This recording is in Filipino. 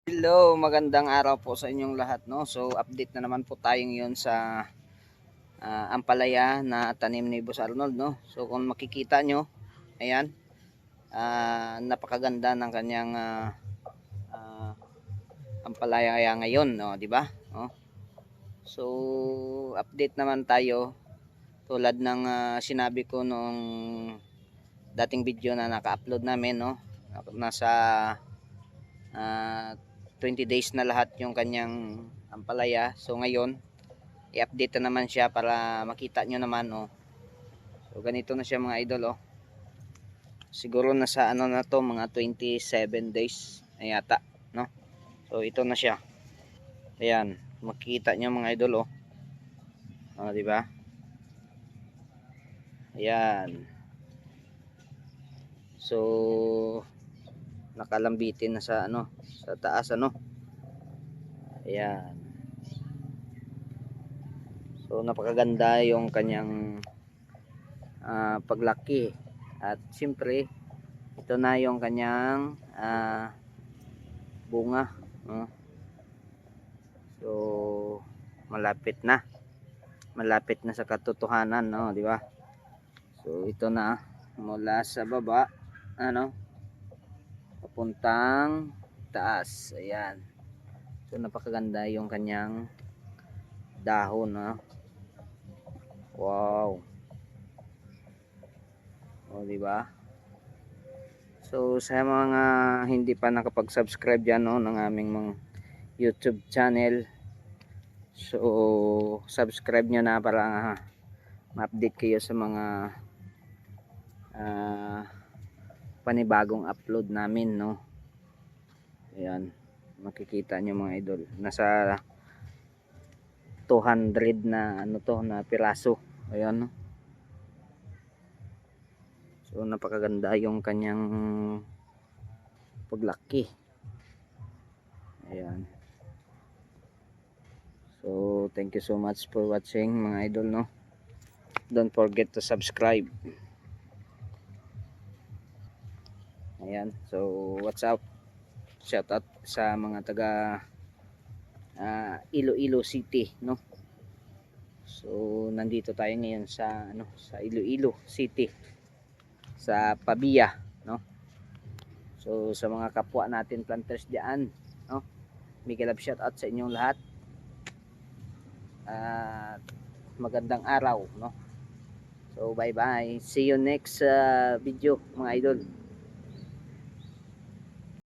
Hello, magandang araw po sa inyong lahat, no. So update na naman po tayo ngayon sa ampalaya na tanim ni Boss Arnold, no. So kung makikita nyo, ayan, napakaganda ng kanyang ah, ampalaya ngayon, no, di ba? No? So update naman tayo tulad ng sinabi ko nung dating video na naka-upload namin, no. Nasa 20 days na lahat yung kanyang ampalaya. So ngayon i-update na naman siya para makita nyo naman, oh. So ganito na siya mga idol, oh. Siguro nasa ano na to, mga 27 days na yata, no. So ito na siya. Ayan, makikita nyo mga idol, oh. Oh, di ba? Ayan. So nakalambitin na sa ano, sa taas, ano. Ayan. So napakaganda yung kanyang paglaki. At siyempre ito na yung kanyang bunga, no? So malapit na sa katotohanan, no, di ba? So ito na mula sa baba, ano, papuntang taas. Ayan. So napakaganda yung kanyang dahon, no? Wow. O, di ba? So sa mga hindi pa nakapag-subscribe diyan, no, ng aming mga YouTube channel, so subscribe nyo na para ma-update kayo sa mga panibagong upload namin, no. Ayan, makikita nyo mga idol, nasa 200 na ano to na piraso. Ayan, no. So napakaganda yung kanyang paglaki. Ayan. So thank you so much for watching mga idol, no. Don't forget to subscribe. Ayan. So what's up? Shout out sa mga taga Iloilo City, no. So nandito tayo ngayon sa ano, sa Iloilo City, sa Pabia, no. So sa mga kapwa natin planters diyan, no, big love shout out sa inyong lahat. At magandang araw, no. So bye bye, see you next video mga idol.